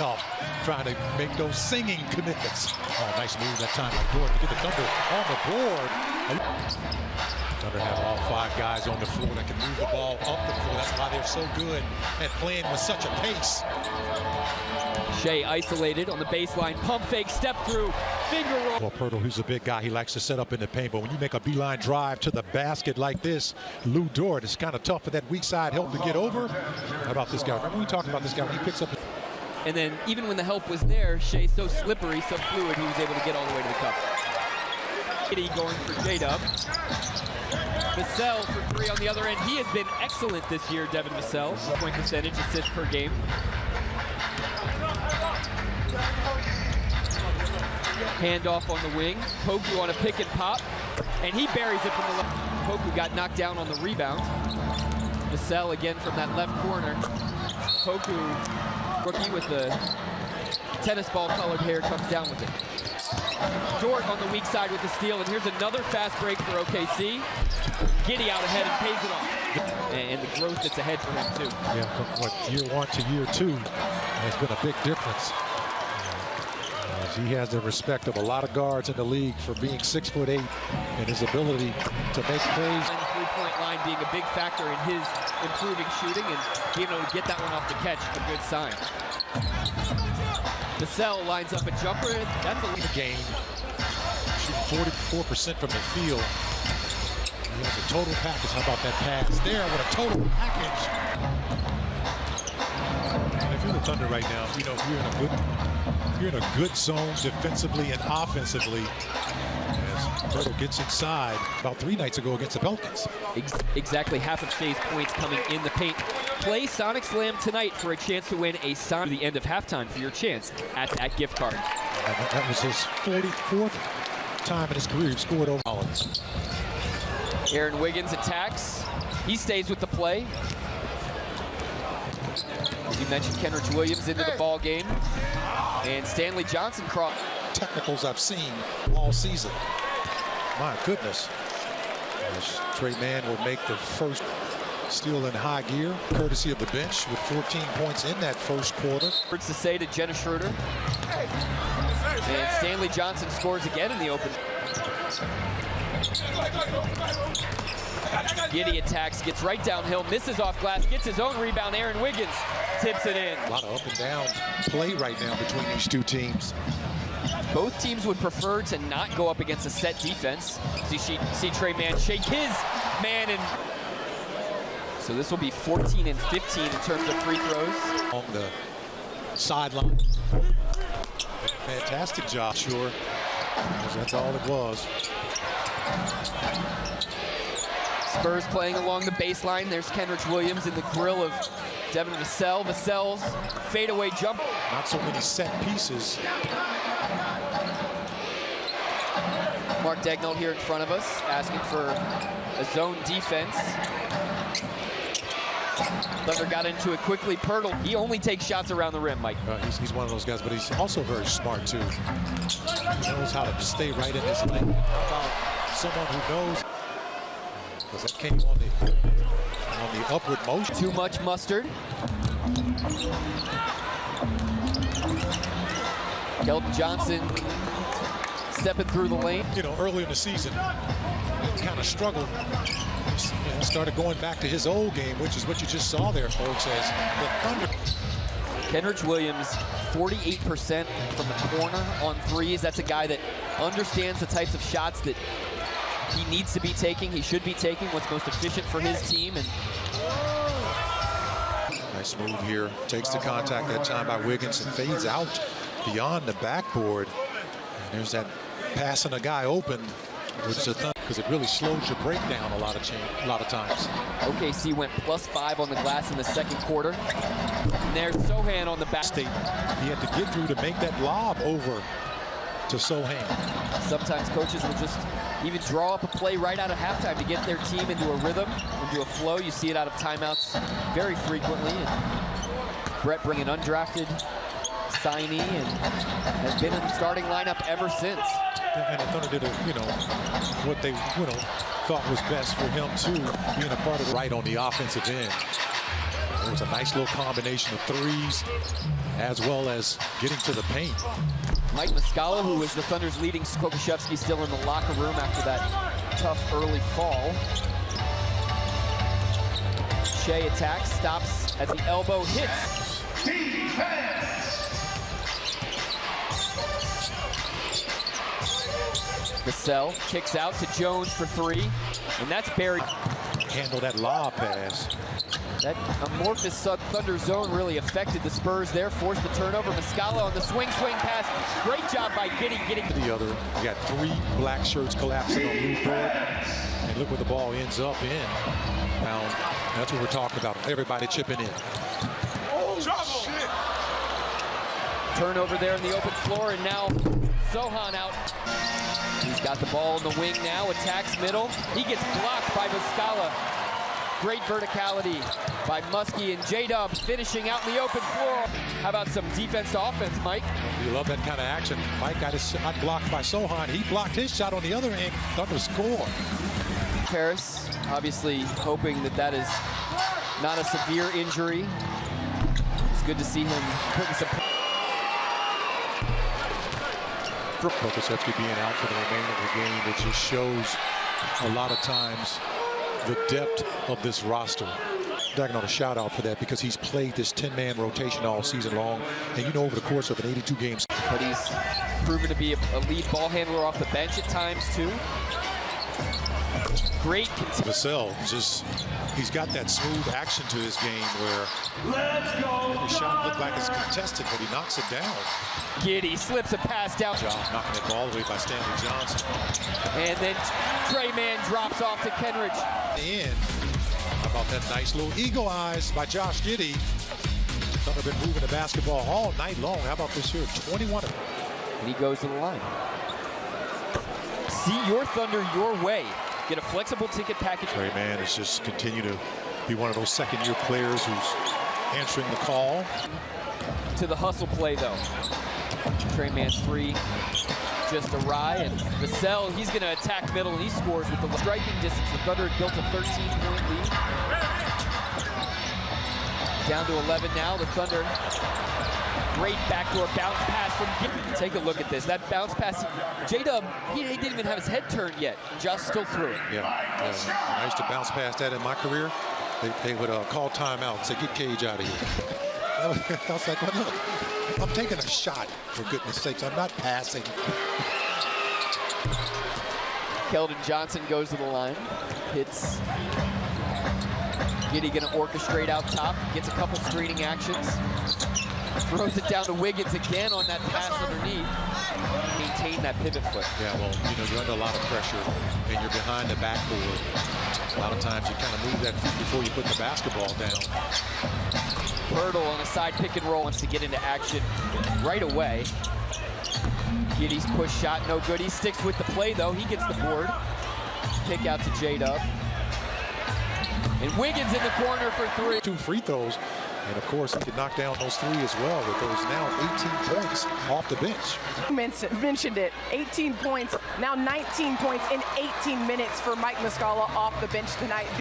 tough, trying to make those singing commitments. Oh, nice move that time by Dort to get the Thunder on the board. Thunder have all 5 guys on the floor that can move the ball up the floor. That's why they're so good at playing with such a pace. Shea isolated on the baseline, pump fake, step through, finger roll. Well, Pirtle, who's a big guy, he likes to set up in the paint, but when you make a beeline drive to the basket like this, Lou Dort, it's kind of tough for that weak side help to get over. How about this guy? Remember we talked about this guy when he picks up. And then even when the help was there, Shea's so slippery, so fluid, he was able to get all the way to the cup. Going for J-Dub. Vassell for 3 on the other end. He has been excellent this year, Devin Vassell. Point percentage, assists per game. Handoff on the wing. Poku on a pick and pop. And he buries it from the left. Poku got knocked down on the rebound. Vassell again from that left corner. Poku, rookie with the tennis ball colored hair, comes down with it. Dort on the weak side with the steal, and here's another fast break for OKC. Giddy out ahead and pays it off. And the growth that's ahead for him too. Yeah, from what, year 1 to year 2 has been a big difference. He has the respect of a lot of guards in the league for being 6'8" and his ability to make plays. And the three-point line being a big factor in his improving shooting and being able to get that one off the catch, a good sign. Vassell lines up a jumper. That's a lead game. Shooting 44% from the field. He has a total package. How about that pass there with a total package? And if you're the Thunder right now, you know you're in a good zone defensively and offensively. As Pirtle gets inside about 3 nights ago against the Pelicans. Exactly half of Shea's points coming in the paint. Play Sonic Slam tonight for a chance to win a Sonic at the end of halftime for your chance at that gift card. And that was his 44th time in his career he scored over Collins. Aaron Wiggins attacks. He stays with the play. As you mentioned, Kenrich Williams into the ball game. And Stanley Johnson cross. Technicals I've seen all season. My goodness. Trey Mann will make the first steal in high gear, courtesy of the bench, with 14 points in that first quarter. Words to say to Jenna Schroeder. And Stanley Johnson scores again in the open. Giddy attacks, gets right downhill, misses off glass, gets his own rebound. Aaron Wiggins tips it in. A lot of up and down play right now between these 2 teams. Both teams would prefer to not go up against a set defense. See Trey Mann shake his man, and so this will be 14 and 15 in terms of free throws. On the sideline. Fantastic job, sure. That's all it was. Spurs playing along the baseline. There's Kenrich Williams in the grill of Devin Vassell. Vassell's fadeaway jump. Not so many set pieces. Mark Daigneault here in front of us, asking for a zone defense. Thunder got into it quickly. Pirtle, he only takes shots around the rim, Mike. He's one of those guys, but he's also very smart, too. He knows how to stay right in his lane. How about someone who knows? Because that came on the upward motion. Too much mustard. Keldon Johnson stepping through the lane. You know, earlier in the season, he kind of struggled. Started going back to his old game, which is what you just saw there, folks, as the Thunder. Kenrich Williams, 48% from the corner on threes. That's a guy that understands the types of shots that he needs to be taking, he should be taking, what's most efficient for his team. And nice move here. Takes the contact that time by Wiggins and fades out beyond the backboard. And there's that passing a guy open, which is a thing, because it really slows your breakdown a lot of times. OKC went +5 on the glass in the second quarter. And there's Sohan on the back. He had to get through to make that lob over to Sohan. Sometimes coaches will just even draw up a play right out of halftime to get their team into a rhythm, into a flow. You see it out of timeouts very frequently. And Brett bringing undrafted signee and has been in the starting lineup ever since. And the Thunder did, what they, thought was best for him too, being a part of the right on the offensive end. It was a nice little combination of threes as well as getting to the paint. Mike Muscala, who was the Thunder's leading, Kokoszewski still in the locker room after that tough early fall. Shea attacks, stops at the elbow, hits. Vassell kicks out to Jones for three, and that's buried. Handle that lob pass. That amorphous Thunder zone really affected the Spurs there, forced the turnover. Muscala on the swing pass. Great job by getting the other. You got three black shirts collapsing on Lou Bird, and look where the ball ends up in. Now, that's what we're talking about. Everybody chipping in. Oh, shit. Turnover there in the open floor, and now Sohan out. He's got the ball in the wing now, attacks middle. He gets blocked by Muscala. Great verticality by Muskie, and J-Dub finishing out in the open floor. How about some defense to offense, Mike? You love that kind of action. Mike got his shot blocked by Sohan. He blocked his shot on the other end. Thunder score. Paris, obviously hoping that is not a severe injury. It's good to see him putting some... Kokoszewski being out for the remainder of the game, it just shows a lot of times the depth of this roster. Dagging on a shout out for that because he's played this 10-man rotation all season long, and you know over the course of an 82 games. But he's proven to be a lead ball handler off the bench at times too. Great. Vassell he's got that smooth action to his game where every shot looked like it's contested, but he knocks it down. Giddy slips a pass down. Knocking it all the way by Stanley Johnson. And then Trey Mann drops off to Kenrich. And how about that nice little eagle eyes by Josh Giddey? Thunder been moving the basketball all night long. How about this here? 21. And he goes to the line. See your Thunder your way. Get a flexible ticket package. Trey Mann has just continued to be one of those second-year players who's answering the call. To the hustle play, though. Trey Mann's three just awry, and Vassell, he's going to attack middle, and he scores with the striking distance. The Thunder had built a 13-point lead. Down to 11 now. The Thunder, great backdoor bounce pass from Giddy. Take a look at this. That bounce pass, J-Dub, he didn't even have his head turned yet. Just still threw it. Yeah, I used to bounce past that in my career. They would call timeout and say, get Cage out of here. I was like, well, look, I'm taking a shot, for goodness sakes. I'm not passing. Keldon Johnson goes to the line, hits. Giddy gonna orchestrate out top, gets a couple screening actions. Throws it down to Wiggins again on that pass underneath. Maintain that pivot foot. Yeah, well, you know, you're under a lot of pressure and you're behind the backboard. A lot of times you kind of move that feet before you put the basketball down. Hurdle on a side pick and roll, wants to get into action right away. Giddy's push shot, no good. He sticks with the play though. He gets the board. Kick out to J-Dub. And Wiggins in the corner for three. 2 free throws. And of course, he could knock down those 3 as well with those now 18 points off the bench. Mentioned it, 18 points, now 19 points in 18 minutes for Mike Muscala off the bench tonight.